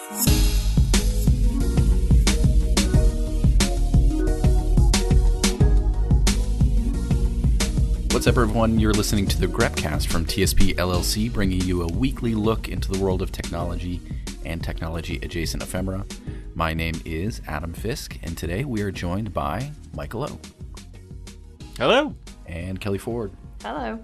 What's up, everyone? You're listening to the Grepcast from TSP LLC, bringing you a weekly look into the world of technology and technology-adjacent ephemera. My name is Adam Fisk, and today we are joined by Michael O. Hello. And Kelly Ford. Hello.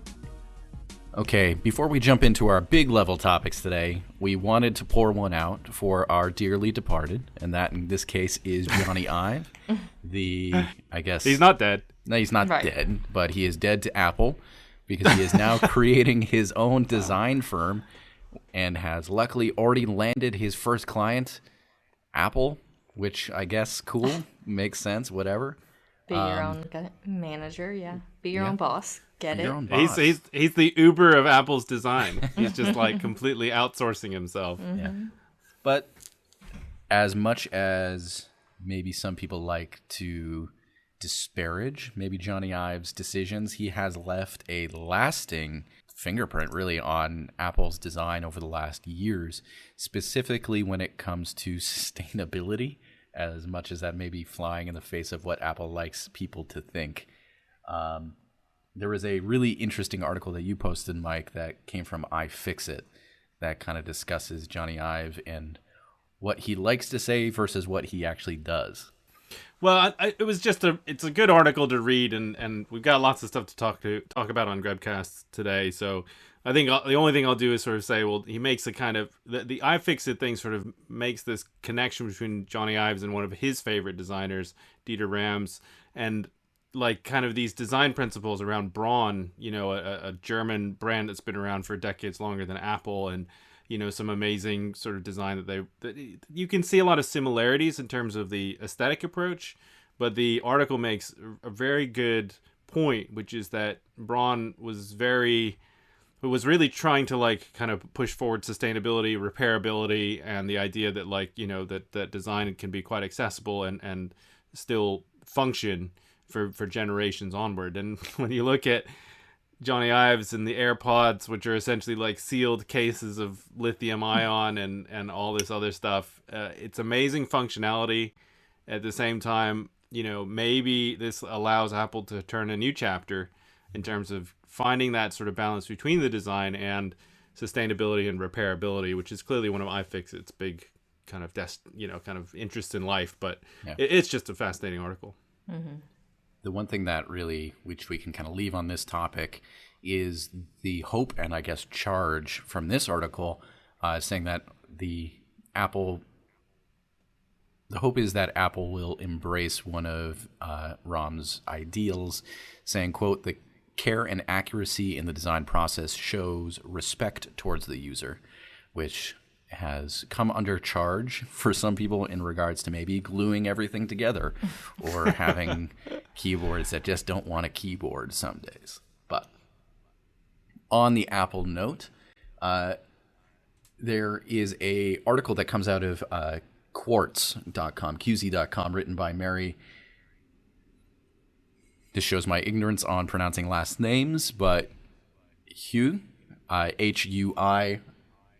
Okay, before we jump into our big level topics today, we wanted to pour one out for our dearly departed, and that in this case is Jony Ive. He's not dead. No, he's not dead, but he is dead to Apple because he is now creating his own design firm and has luckily already landed his first client, Apple, which I guess cool, makes sense, whatever. Be your own manager, yeah. Be your own boss. Get it? Your own boss. He's the Uber of Apple's design. He's just like completely outsourcing himself. Mm-hmm. Yeah. But as much as maybe some people like to disparage maybe Jony Ive's decisions, he has left a lasting fingerprint really on Apple's design over the last years, specifically when it comes to sustainability, as much as that may be flying in the face of what Apple likes people to think. There was a really interesting article that you posted, Mike, that came from iFixit that kind of discusses Jony Ive and what he likes to say versus what he actually does. Well, it's a good article to read, and we've got lots of stuff to talk about on Grebcast today. So I think the only thing I'll do is sort of say, well, he makes a kind of the iFixit thing sort of makes this connection between Jony Ives and one of his favorite designers, Dieter Rams, and like kind of these design principles around Braun, a German brand that's been around for decades longer than Apple, and some amazing sort of design that you can see a lot of similarities in terms of the aesthetic approach, but the article makes a very good point, which is that Braun was really trying to like kind of push forward sustainability, repairability, and the idea that that design can be quite accessible and still function for generations onward. And when you look at Jony Ives and the AirPods, which are essentially like sealed cases of lithium ion and all this other stuff, it's amazing functionality. At the same time, maybe this allows Apple to turn a new chapter in terms of finding that sort of balance between the design and sustainability and repairability, which is clearly one of iFixit's big kind of interest in life. But it's just a fascinating article. Mm-hmm. The one thing that really, which we can kind of leave on this topic, is the hope and I guess charge from this article, saying that the hope is that Apple will embrace one of Ram's ideals, saying, quote, "The care and accuracy in the design process shows respect towards the user," which has come under charge for some people in regards to maybe gluing everything together or having keyboards that just don't want a keyboard some days. But on the Apple note, there is a article that comes out of quartz.com, QZ.com, written by Mary. This shows my ignorance on pronouncing last names, but Hui, H-U-I,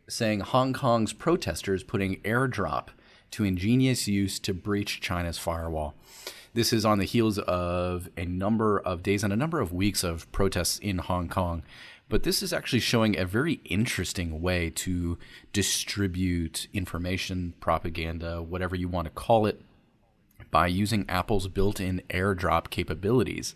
saying Hong Kong's protesters putting AirDrop to ingenious use to breach China's firewall. This is on the heels of a number of days and a number of weeks of protests in Hong Kong. But this is actually showing a very interesting way to distribute information, propaganda, whatever you want to call it, by using Apple's built-in AirDrop capabilities.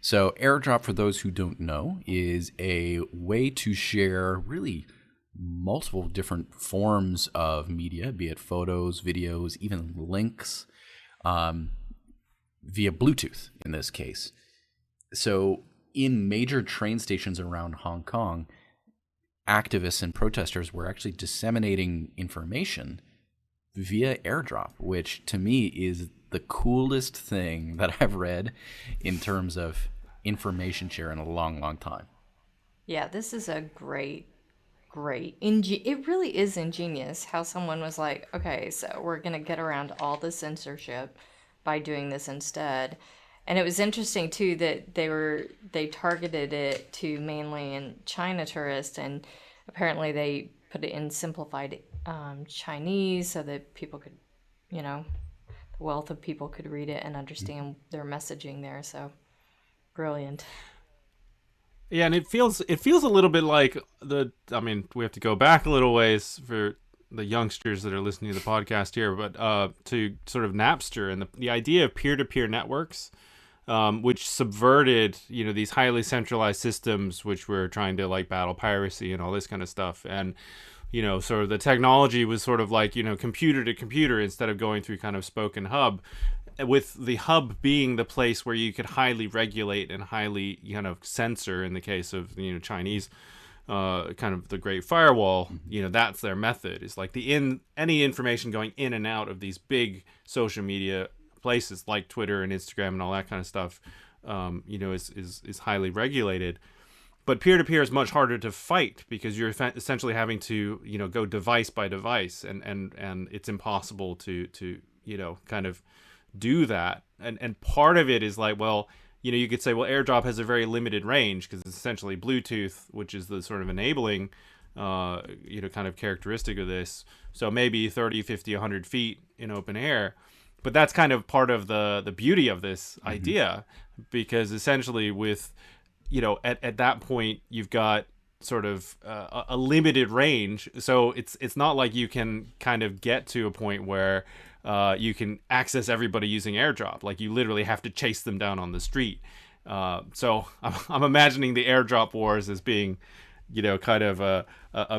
So AirDrop, for those who don't know, is a way to share really multiple different forms of media, be it photos, videos, even links, via Bluetooth in this case. So in major train stations around Hong Kong, activists and protesters were actually disseminating information via AirDrop, which to me is the coolest thing that I've read in terms of information share in a long, long time. Yeah, this is a great. It really is ingenious how someone was like, okay, so we're going to get around all the censorship by doing this instead. And it was interesting too that they targeted it to mainly in China tourists, and apparently they put it in simplified Chinese so that people could, you know, the wealth of people could read it and understand their messaging there. So brilliant. Yeah, and it feels a little bit like I mean, we have to go back a little ways for the youngsters that are listening to the podcast here, but to sort of Napster and the idea of peer-to-peer networks, which subverted, you know, these highly centralized systems which were trying to like battle piracy and all this kind of stuff. And, you know, sort of the technology was sort of like, you know, computer to computer instead of going through kind of spoken hub, with the hub being the place where you could highly regulate and highly kind of censor in the case of, you know, Chinese kind of the Great Firewall. You know, that's their method. It's like any information going in and out of these big social media places like Twitter and Instagram and all that kind of stuff, you know, is highly regulated. But peer-to-peer is much harder to fight because you're essentially having to, you know, go device by device, and it's impossible to you know, kind of do that. And part of it is like, well, you know, you could say, well, AirDrop has a very limited range because it's essentially Bluetooth, which is the sort of enabling, you know, kind of characteristic of this. So maybe 30, 50, 100 feet in open air. But that's kind of part of the beauty of this idea, because essentially with, you know, at that point, you've got sort of a limited range. So it's not like you can kind of get to a point where you can access everybody using AirDrop. Like, you literally have to chase them down on the street. So I'm imagining the AirDrop wars as being, you know, kind of a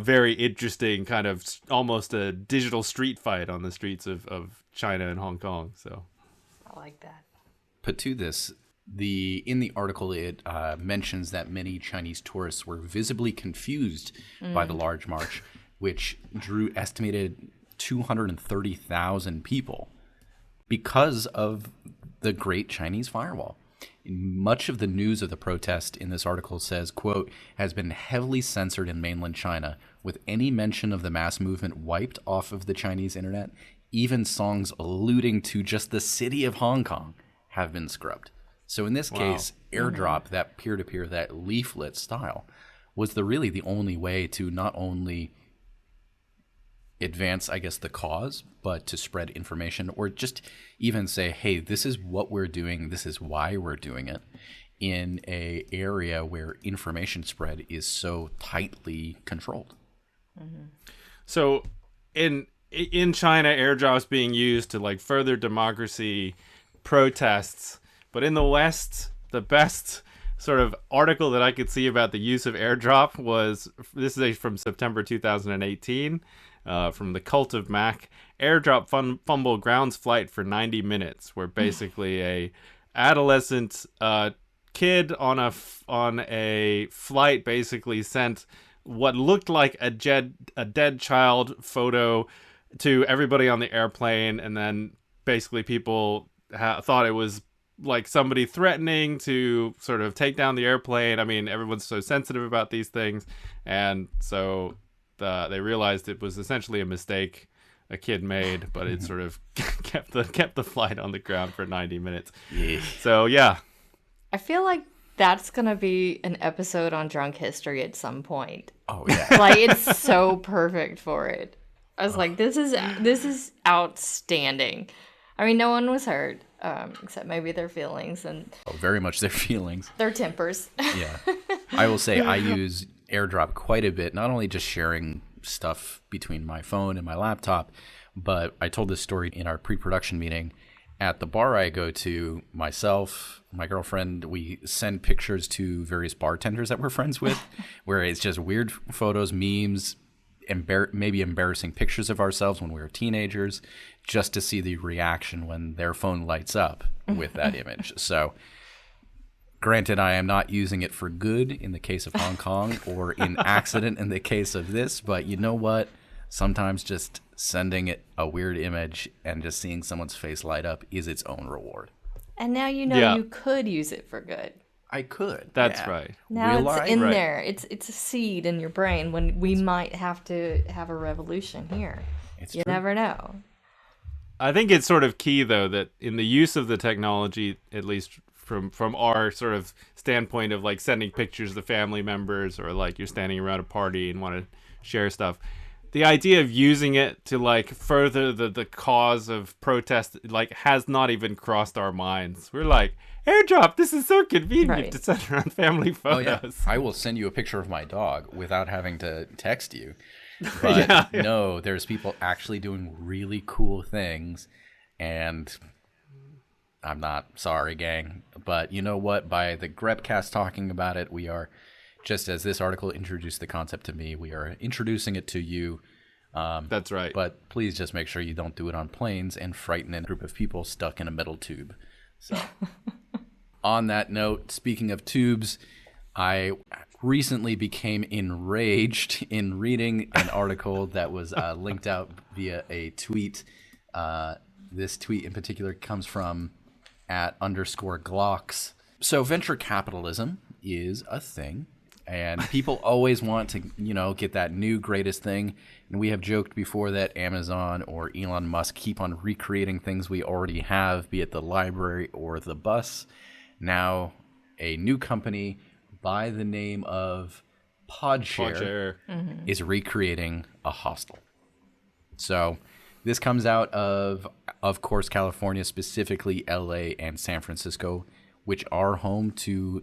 very interesting kind of almost a digital street fight on the streets of China and Hong Kong. So I like that. But to this, in the article, it mentions that many Chinese tourists were visibly confused by the large march, which drew estimated 230,000 people because of the Great Chinese Firewall. Much of the news of the protest in this article says, quote, has been heavily censored in mainland China, with any mention of the mass movement wiped off of the Chinese internet. Even songs alluding to just the city of Hong Kong have been scrubbed. So in this case, AirDrop, that peer-to-peer, that leaflet style, was really the only way to not only advance, I guess, the cause, but to spread information, or just even say, hey, this is what we're doing, this is why we're doing it, in a area where information spread is so tightly controlled. So in China, AirDrop's being used to like further democracy protests, but in the West, the best sort of article that I could see about the use of AirDrop was, this is from September 2018, from the Cult of Mac. AirDrop fumble grounds flight for 90 minutes, where basically a adolescent kid on a flight basically sent what looked like a dead child photo to everybody on the airplane, and then basically people thought it was like somebody threatening to sort of take down the airplane. I mean, everyone's so sensitive about these things, and so they realized it was essentially a mistake a kid made, but it sort of kept the flight on the ground for 90 minutes. Yeah. So yeah, I feel like that's gonna be an episode on drunk history at some point. Oh yeah. Like, it's so perfect for it. I was like, this is outstanding. I mean, no one was hurt, except maybe their feelings and Very much their feelings. their tempers. Yeah. I will say I use AirDrop quite a bit, not only just sharing stuff between my phone and my laptop, but I told this story in our pre-production meeting. At the bar I go to, myself, my girlfriend, we send pictures to various bartenders that we're friends with, where it's just weird photos, memes, maybe embarrassing pictures of ourselves when we were teenagers, just to see the reaction when their phone lights up with that image. So granted, I am not using it for good in the case of Hong Kong, or in accident in the case of this, but you know what? Sometimes just sending it a weird image and just seeing someone's face light up is its own reward. And now you know you could use it for good. I could. that's yeah. right. Now Will it's I? in Right. there. It's a seed in your brain when we might have to have a revolution here. It's You true. never know. I think it's sort of key, though, that in the use of the technology, at least from our sort of standpoint of like sending pictures to family members, or like you're standing around a party and want to share stuff, the idea of using it to like further the cause of protest like has not even crossed our minds. We're like, AirDrop, this is so convenient to send around family photos. Oh, yeah. I will send you a picture of my dog without having to text you. But no, there's people actually doing really cool things, and I'm not sorry, gang. But you know what? By the Grebcast talking about it, we are, just as this article introduced the concept to me, we are introducing it to you. That's right. But please just make sure you don't do it on planes and frighten a group of people stuck in a metal tube. So, on that note, speaking of tubes, I recently became enraged in reading an article that was linked out via a tweet. This tweet in particular comes from @_Glocks. So venture capitalism is a thing, and people always want to, get that new greatest thing. And we have joked before that Amazon or Elon Musk keep on recreating things we already have, be it the library or the bus. Now, a new company by the name of Podshare is recreating a hostel. So this comes out of course, California, specifically LA and San Francisco, which are home to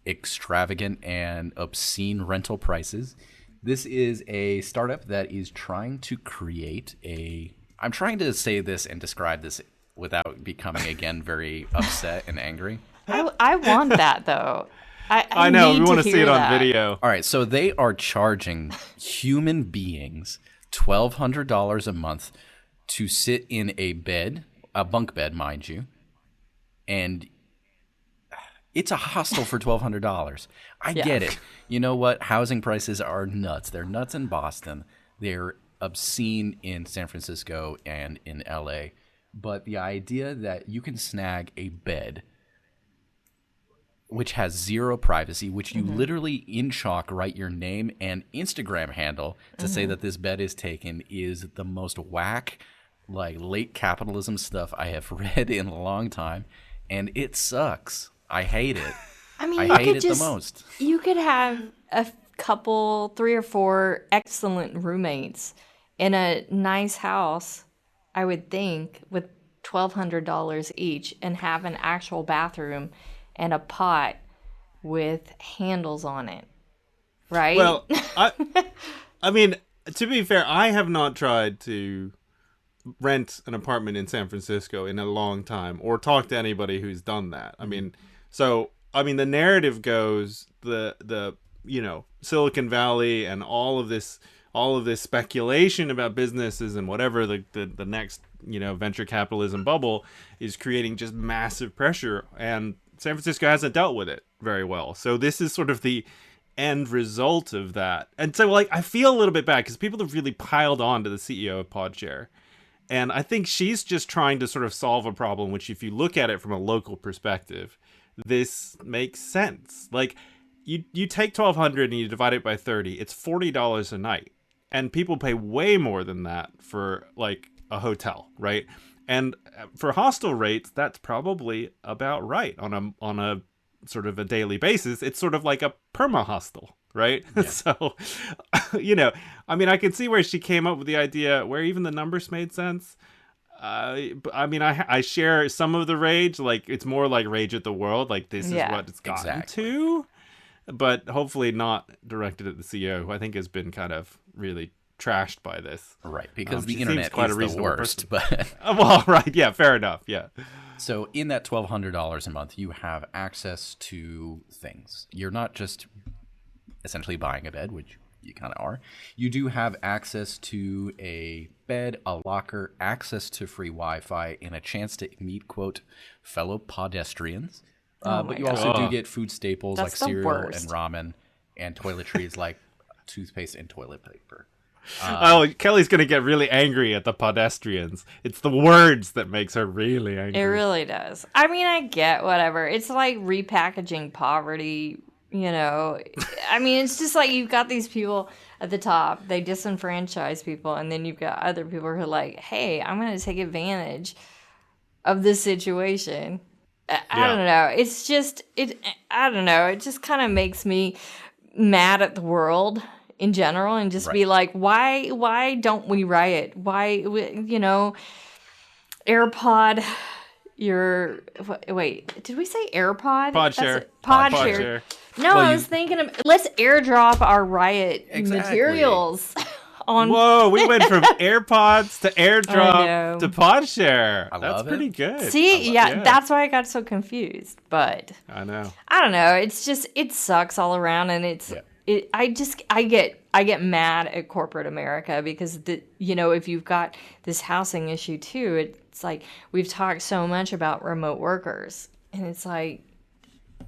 extravagant and obscene rental prices. This is a startup that is trying to create I'm trying to say this and describe this without becoming, again, very upset and angry. I want that, though. I know, we want to see it on video. All right, so they are charging human beings $1,200 a month to sit in a bed, a bunk bed, mind you, and it's a hostel for $1,200. I get it. You know what? Housing prices are nuts. They're nuts in Boston. They're obscene in San Francisco and in LA. But the idea that you can snag a bed which has zero privacy, which you literally in chalk write your name and Instagram handle to say that this bed is taken, is the most whack, like late capitalism stuff I have read in a long time, and it sucks. I hate it. I mean, I hate it the most. You could have a couple, 3 or 4 excellent roommates in a nice house, I would think, with $1,200 each, and have an actual bathroom and a pot with handles on it, right? Well, I mean, to be fair, I have not tried to rent an apartment in San Francisco in a long time, or talk to anybody who's done that. I mean, the narrative goes the Silicon Valley and all of this speculation about businesses and whatever the next venture capitalism bubble is creating just massive pressure, and San Francisco hasn't dealt with it very well. So this is sort of the end result of that. And so, I feel a little bit bad because people have really piled on to the CEO of Podshare. And I think she's just trying to sort of solve a problem, which if you look at it from a local perspective, this makes sense. Like, you take $1,200 and you divide it by 30, it's $40 a night. And people pay way more than that for, a hotel, right? And for hostel rates, that's probably about right on a sort of a daily basis. It's sort of like a perma hostel, right? Yeah. So, I can see where she came up with the idea where even the numbers made sense. I share some of the rage. Like, it's more like rage at the world. Like, this is what it's gotten to. But hopefully not directed at the CEO, who I think has been kind of really trashed by this, right? Because the internet is the worst. But well, right, yeah, fair enough, yeah. So in that $1,200 a month, you have access to things. You're not just essentially buying a bed, which you kind of are. You do have access to a bed, a locker, access to free Wi-Fi, and a chance to meet, quote, fellow pedestrians. But you also do get food staples like cereal and ramen, and toiletries like toothpaste and toilet paper. Kelly's gonna get really angry at the pedestrians. It's the words that makes her really angry. It really does. I mean, I get whatever. It's like repackaging poverty, I mean, it's just like you've got these people at the top, they disenfranchise people, and then you've got other people who are like, hey, I'm gonna take advantage of this situation. I don't know. It's just, I don't know. It just kind of makes me mad at the world in general and just Right. be like, why don't we riot? Why, AirPod, wait, did we say AirPod? Podshare. Podshare. No, Well, I was thinking of, let's airdrop our riot Exactly. materials on. Whoa, we went from AirPods to I know. AirDrop to Podshare. I That's love pretty it. good. See, yeah. that's why I got so confused. But I know. I don't know. It's just, it sucks all around, and I get mad at corporate America because if you've got this housing issue too, it's like we've talked so much about remote workers, and it's like,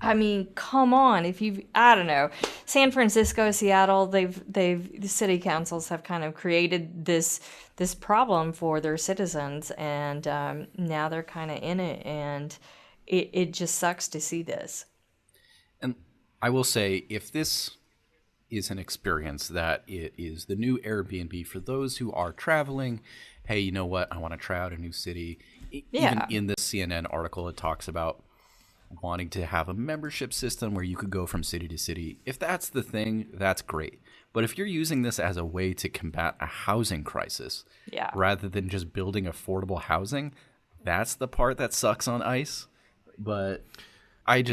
I mean, come on. I don't know, San Francisco, Seattle, the city councils have kind of created this problem for their citizens, and now they're kind of in it, and it just sucks to see this. And I will say, if this is an experience that it is the new Airbnb for those who are traveling, hey, you know what? I want to try out a new city. Even in this CNN article, it talks about wanting to have a membership system where you could go from city to city. If that's the thing, that's great. But if you're using this as a way to combat a housing crisis, rather than just building affordable housing, that's the part that sucks on ice. But I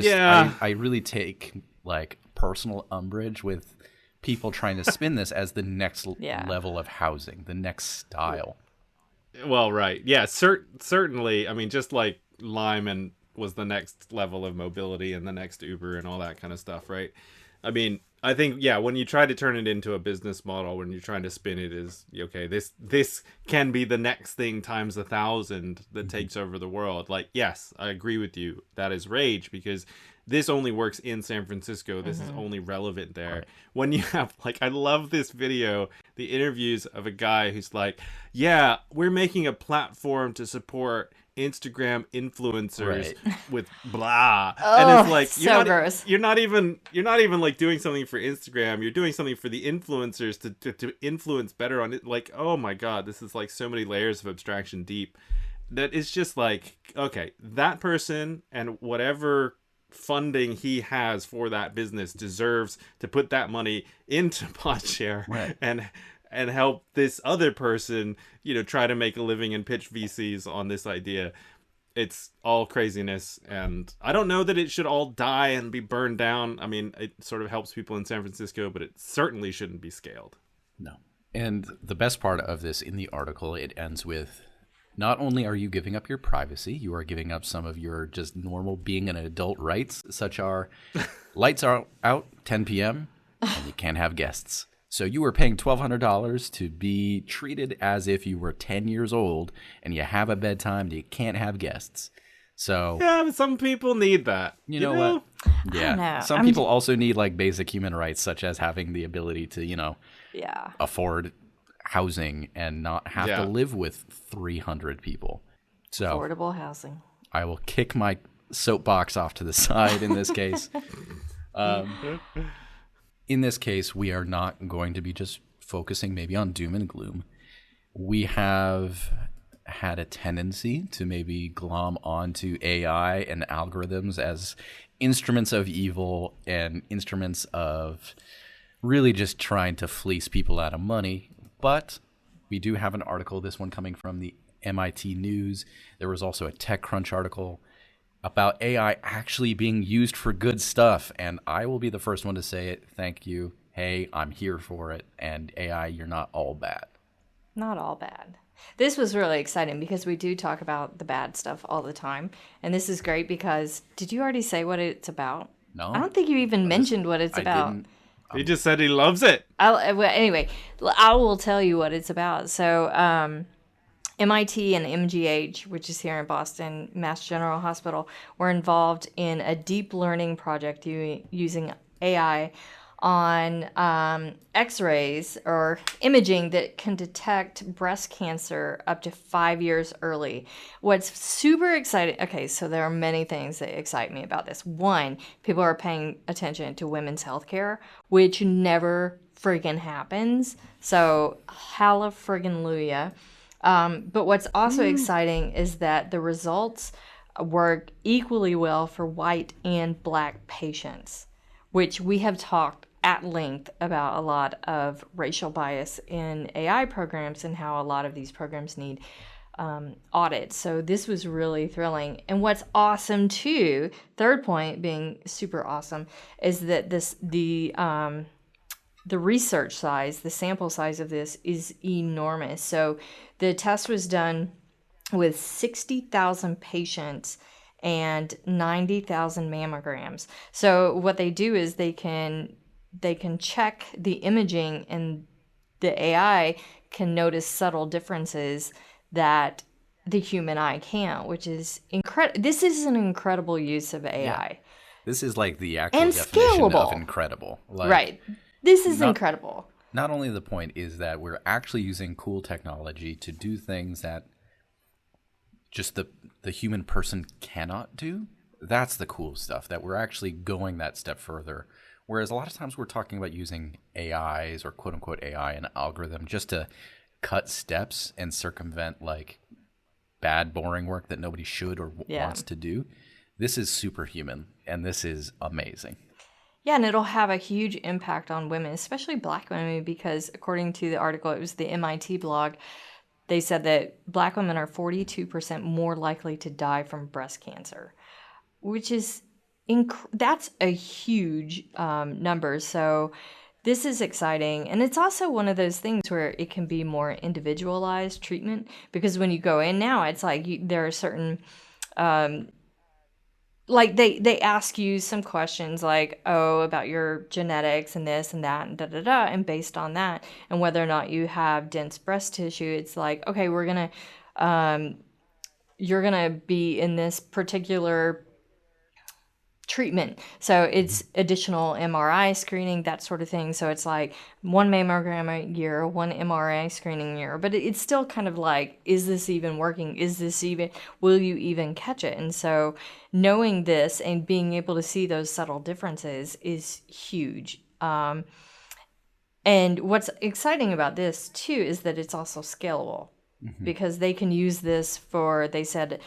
really take like personal umbrage with people trying to spin this as the next level of housing, the next style. Well, right. Yeah, certainly. I mean, just like Lyman was the next level of mobility and the next Uber and all that kind of stuff, right? I mean, I think, when you try to turn it into a business model, when you're trying to spin it as, okay, this can be the next thing times 1,000 that takes over the world. Like, yes, I agree with you. That is rage, because this only works in San Francisco. This is only relevant there. Right. When you have, like, I love this video, the interviews of a guy who's like, yeah, we're making a platform to support Instagram influencers with blah. And it's like, gross. You're not even like doing something for Instagram. You're doing something for the influencers to influence better on it. Like, oh my God, this is like so many layers of abstraction deep that it's just like, okay, that person and whatever funding he has for that business deserves to put that money into Podshare and help this other person, try to make a living and pitch VCs on this idea. It's all craziness, and I don't know that it should all die and be burned down. I mean, it sort of helps people in San Francisco, but it certainly shouldn't be scaled. No. And the best part of this in the article, it ends with, not only are you giving up your privacy, you are giving up some of your just normal being an adult rights, such are lights are out 10 p.m. and you can't have guests. So you were paying $1,200 to be treated as if you were 10 years old, and you have a bedtime and you can't have guests. So yeah, but some people need that. You know what? Yeah. Some people also need like basic human rights, such as having the ability to, afford housing and not have to live with 300 people. So affordable housing. I will kick my soapbox off to the side in this case. In this case, we are not going to be just focusing maybe on doom and gloom. We have had a tendency to maybe glom onto AI and algorithms as instruments of evil and instruments of really just trying to fleece people out of money. But we do have an article, this one coming from the MIT News. There was also a TechCrunch article about AI actually being used for good stuff. And I will be the first one to say it. Thank you. Hey, I'm here for it. And AI, you're not all bad. Not all bad. This was really exciting because we do talk about the bad stuff all the time. And this is great because, did you already say what it's about? No. I don't think you even mentioned what it's about. He just said he loves it. Anyway, I will tell you what it's about. So, MIT and MGH, which is here in Boston, Mass General Hospital, were involved in a deep learning project using AI on X-rays or imaging that can detect breast cancer up to 5 years early. What's super exciting, okay, so there are many things that excite me about this. One, people are paying attention to women's health care, which never friggin' happens. So, hallelujah. But what's also exciting is that the results work equally well for white and black patients, which we have talked at length about a lot of racial bias in AI programs and how a lot of these programs need audit. So this was really thrilling. And what's awesome too, third point being super awesome, is that the research size, the sample size of this is enormous. So the test was done with 60,000 patients and 90,000 mammograms. So what they do is they can check the imaging, and the AI can notice subtle differences that the human eye can't, which is incredible. This is an incredible use of AI. Yeah. This is like the actual And definition of scalable. incredible. Like, Right. This is incredible. Not only the point is that we're actually using cool technology to do things that just the human person cannot do. That's the cool stuff, that we're actually going that step further. Whereas a lot of times we're talking about using AIs or quote unquote AI and algorithm just to cut steps and circumvent like bad, boring work that nobody should or wants to do. This is superhuman, and this is amazing. Yeah, and it'll have a huge impact on women, especially Black women, because according to the article, it was the MIT blog, they said that Black women are 42% more likely to die from breast cancer, which is that's a huge number. So this is exciting. And it's also one of those things where it can be more individualized treatment, because when you go in now, it's like there are certain like they ask you some questions like, oh, about your genetics and this and that and da da da, and based on that and whether or not you have dense breast tissue, it's like, okay, we're gonna you're gonna be in this particular treatment. So it's additional MRI screening, that sort of thing. So it's like one mammogram a year, one MRI screening a year. But it's still kind of like, is this even working? Will you even catch it? And so knowing this and being able to see those subtle differences is huge. And what's exciting about this too is that it's also scalable. Because they can use this for, they said,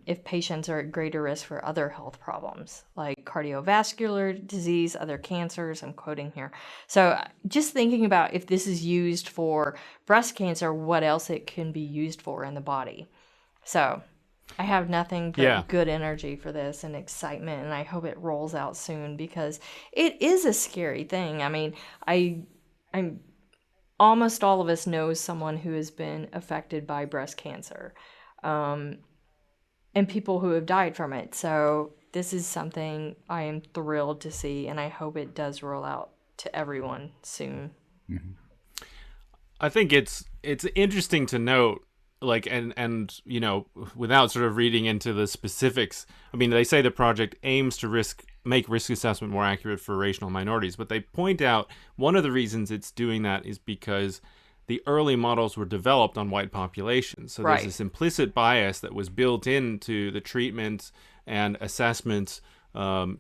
if patients are at greater risk for other health problems like cardiovascular disease, other cancers, I'm quoting here. So just thinking about if this is used for breast cancer, what else it can be used for in the body. So I have nothing but good energy for this and excitement, and I hope it rolls out soon, because it is a scary thing. I mean, I'm almost all of us know someone who has been affected by breast cancer, and people who have died from it. So this is something I am thrilled to see, and I hope it does roll out to everyone soon. I think it's interesting to note, like, and you know, without sort of reading into the specifics, I mean, they say the project aims to make risk assessment more accurate for racial minorities, but they point out one of the reasons it's doing that is because the early models were developed on white populations. So there's this implicit bias that was built into the treatment and assessment, for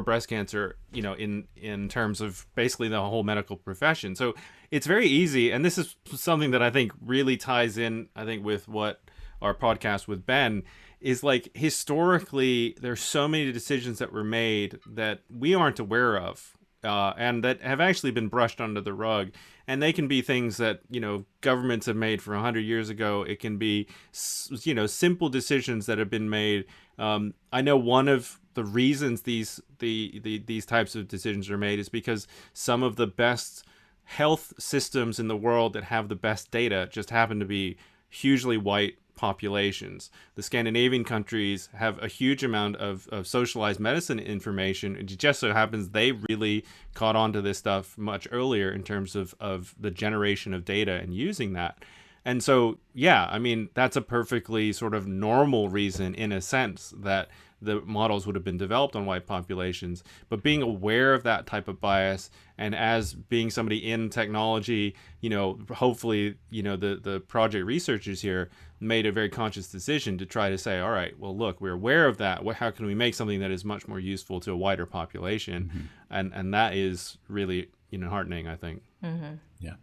breast cancer, in terms of basically the whole medical profession. So it's very easy, and this is something that I think really ties in, I think, with what our podcast with Ben is like. Historically, there's so many decisions that were made that we aren't aware of, and that have actually been brushed under the rug. And they can be things that, governments have made for 100 years ago. It can be, simple decisions that have been made. I know one of the reasons these types of decisions are made is because some of the best health systems in the world that have the best data just happen to be hugely white populations. The Scandinavian countries have a huge amount of socialized medicine information. It just so happens they really caught on to this stuff much earlier in terms of the generation of data and using that. And so, yeah, I mean, that's a perfectly sort of normal reason, in a sense, that the models would have been developed on white populations. But being aware of that type of bias, and as being somebody in technology, hopefully, the project researchers here made a very conscious decision to try to say, all right, well, look, we're aware of that. How can we make something that is much more useful to a wider population? And that is really, heartening, I think. Yeah.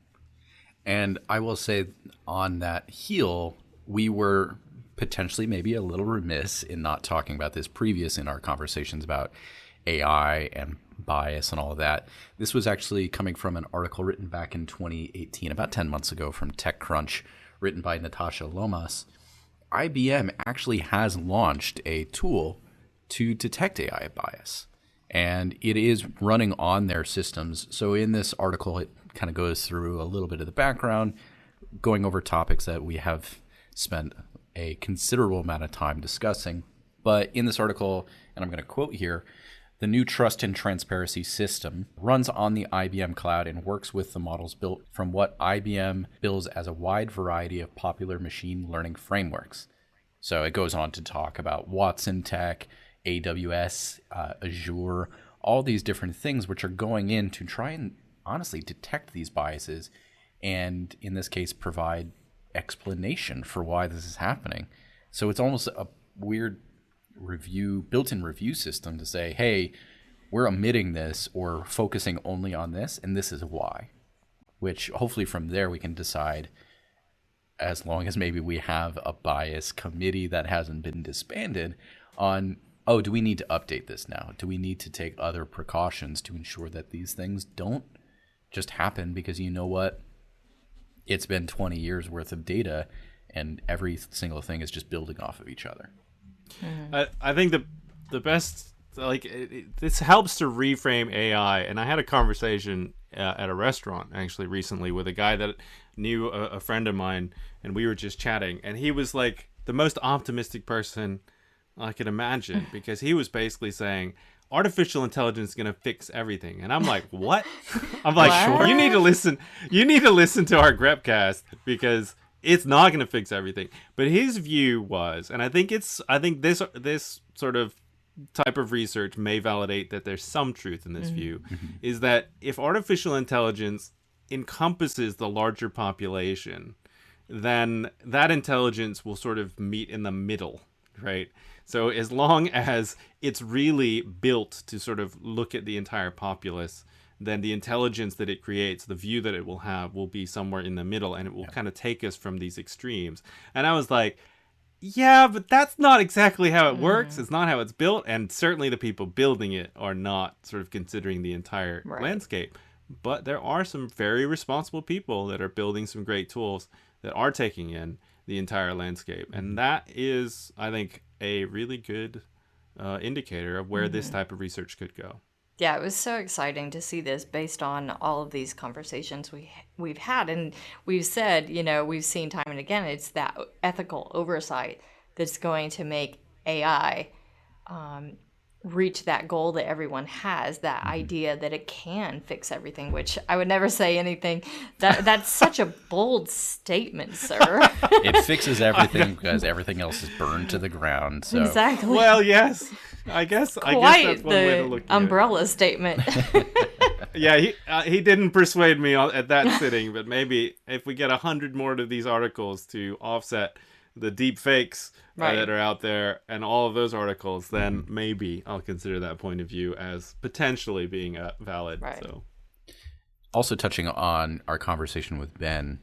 And I will say, on that heel, we were potentially maybe a little remiss in not talking about this previous in our conversations about AI and bias and all of that. This was actually coming from an article written back in 2018, about 10 months ago, from TechCrunch, written by Natasha Lomas. IBM actually has launched a tool to detect AI bias, and it is running on their systems. So in this article, it kind of goes through a little bit of the background, going over topics that we have spent a considerable amount of time discussing. But in this article, and I'm going to quote here, the new trust and transparency system runs on the IBM cloud and works with the models built from what IBM builds as a wide variety of popular machine learning frameworks. So it goes on to talk about Watson Tech, AWS, Azure, all these different things which are going in to try and honestly detect these biases and, in this case, provide explanation for why this is happening. So it's almost a weird built-in review system to say, hey, we're omitting this or focusing only on this, and this is why. Which hopefully from there we can decide, as long as maybe we have a bias committee that hasn't been disbanded, on, oh, do we need to update this now? Do we need to take other precautions to ensure that these things don't just happen because, you know what, it's been 20 years worth of data and every single thing is just building off of each other. I think the best, like, this helps to reframe AI. And I had a conversation at a restaurant actually recently with a guy that knew a friend of mine, and we were just chatting, and he was like the most optimistic person I could imagine, because he was basically saying artificial intelligence is going to fix everything. And I'm like, what? I'm like, What? You need to listen to our Grepcast, because it's not going to fix everything. But his view was, and I think this sort of type of research may validate that there's some truth in this view, is that if artificial intelligence encompasses the larger population, then that intelligence will sort of meet in the middle, right? So as long as it's really built to sort of look at the entire populace, then the intelligence that it creates, the view that it will have, will be somewhere in the middle, and it will kind of take us from these extremes. And I was like, yeah, but that's not exactly how it works. It's not how it's built, and certainly the people building it are not sort of considering the entire landscape. But there are some very responsible people that are building some great tools that are taking in the entire landscape. And that is, I think, a really good indicator of where this type of research could go. Yeah, it was so exciting to see this based on all of these conversations we've had. And we've said, we've seen time and again, it's that ethical oversight that's going to make AI reach that goal that everyone has, that idea that it can fix everything, which I would never say anything. That's such a bold statement, sir. It fixes everything because everything else is burned to the ground. So. Exactly. Well, yes. I guess that's one way to look at it. Umbrella statement. Yeah, he didn't persuade me at that sitting, but maybe if we get 100 more of these articles to offset the deep fakes that are out there and all of those articles, then maybe I'll consider that point of view as potentially being valid. Right. So, also touching on our conversation with Ben,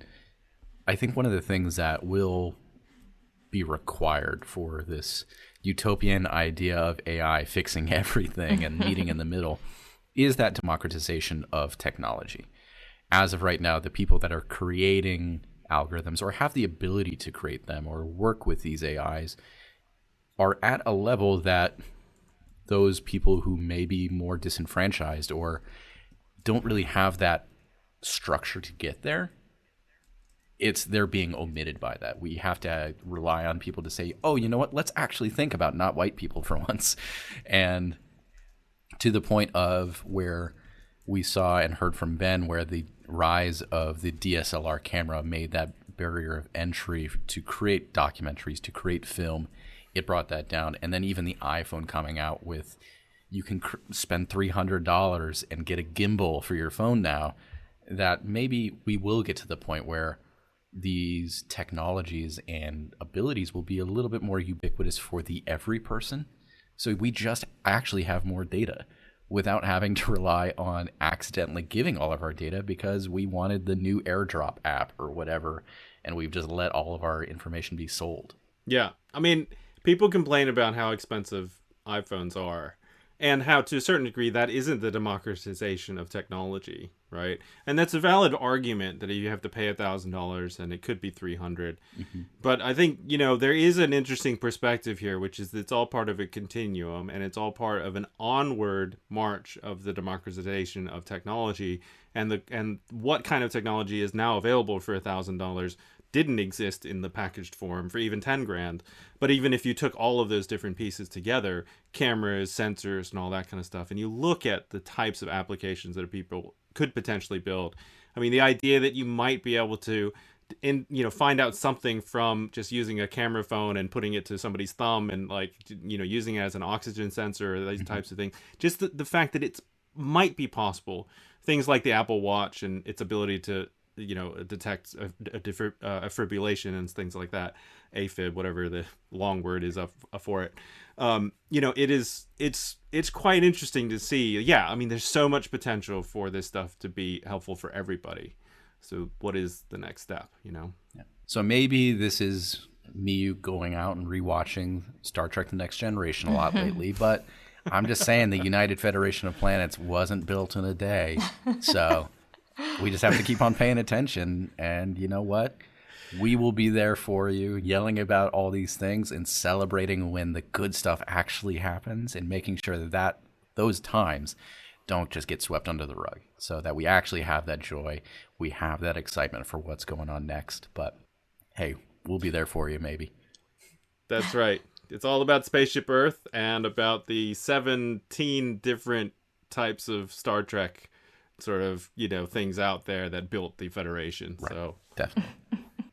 I think one of the things that will be required for this utopian idea of AI fixing everything and meeting in the middle is that democratization of technology. As of right now, the people that are creating algorithms or have the ability to create them or work with these AIs are at a level that those people who may be more disenfranchised or don't really have that structure to get there, they're being omitted by that. We have to rely on people to say, oh, you know what, let's actually think about not white people for once. And to the point of where we saw and heard from Ben, where the rise of the DSLR camera made that barrier of entry to create documentaries, to create film. It brought that down. And then even the iPhone coming out with, you can spend $300 and get a gimbal for your phone now, that maybe we will get to the point where these technologies and abilities will be a little bit more ubiquitous for the every person. So we just actually have more data without having to rely on accidentally giving all of our data because we wanted the new AirDrop app or whatever, and we've just let all of our information be sold. Yeah. I mean, people complain about how expensive iPhones are. and how to a certain degree that isn't the democratization of technology, right? And that's a valid argument that you have to pay $1,000 and it could be 300. But I think, there is an interesting perspective here, which is that it's all part of a continuum, and it's all part of an onward march of the democratization of technology, and what kind of technology is now available for $1,000 didn't exist in the packaged form for even 10 grand. But even if you took all of those different pieces together, cameras, sensors, and all that kind of stuff, and you look at the types of applications that people could potentially build, I mean, the idea that you might be able to find out something from just using a camera phone and putting it to somebody's thumb, and using it as an oxygen sensor, or these types of things, just the fact that it might be possible. Things like the Apple Watch and its ability to detect a fibrillation and things like that, AFib, whatever the long word is for it. It's quite interesting to see. Yeah, I mean, there's so much potential for this stuff to be helpful for everybody. So what is the next step, Yeah. So maybe this is me going out and rewatching Star Trek The Next Generation a lot lately, but I'm just saying the United Federation of Planets wasn't built in a day. So we just have to keep on paying attention. And you know what? We will be there for you, yelling about all these things and celebrating when the good stuff actually happens, and making sure that those times don't just get swept under the rug, so that we actually have that joy. We have that excitement for what's going on next. But hey, we'll be there for you, maybe. That's right. It's all about Spaceship Earth and about the 17 different types of Star Trek sort of, things out there that built the Federation. Right. So definitely.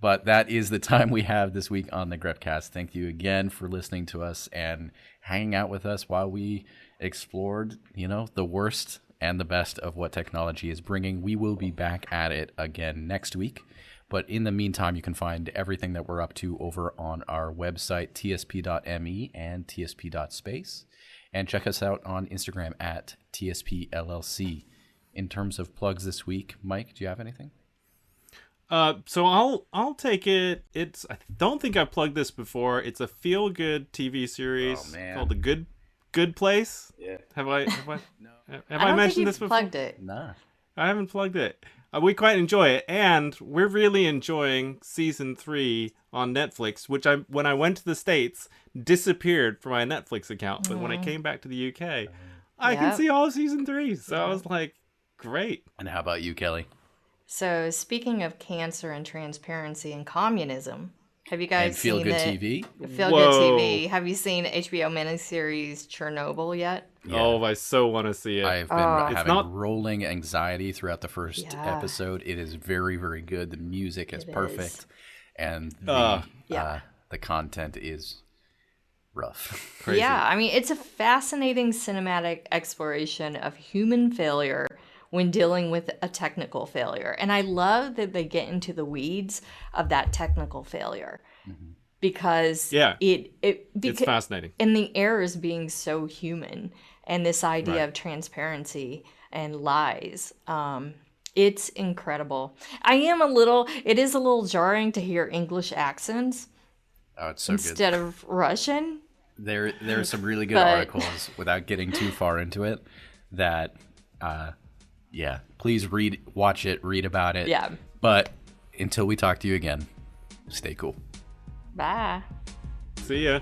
But that is the time we have this week on the Grepcast. Thank you again for listening to us and hanging out with us while we explored, the worst and the best of what technology is bringing. We will be back at it again next week. But in the meantime, you can find everything that we're up to over on our website, tsp.me and tsp.space. And check us out on Instagram at TSPLLC. In terms of plugs this week, Mike, do you have anything? So I'll take it. I don't think I've plugged this before. It's a feel-good TV series called The Good Place. Yeah. Have I No. Have I mentioned this before? Plugged it. Nah. I haven't plugged it. We quite enjoy it, and we're really enjoying season 3 on Netflix, which when I went to the States, disappeared from my Netflix account. But when I came back to the UK, I can see all of season 3. So I was like, great. And how about you, Kelly? So speaking of cancer and transparency and communism, have you guys seen Feel Good TV? Feel Good TV. Have you seen HBO miniseries Chernobyl yet? Yeah. Oh, I so want to see it. I've been having rolling anxiety throughout the first episode. It is very, very good. The music is perfect. And the content is rough. Crazy. Yeah, I mean, it's a fascinating cinematic exploration of human failure when dealing with a technical failure. And I love that they get into the weeds of that technical failure. Because it's fascinating. And the errors being so human, and this idea of transparency and lies. It's incredible. It is a little jarring to hear English accents instead of Russian. There are some really good articles, without getting too far into it, that please watch it, read about it. Yeah. But until we talk to you again, stay cool. Bye. See ya.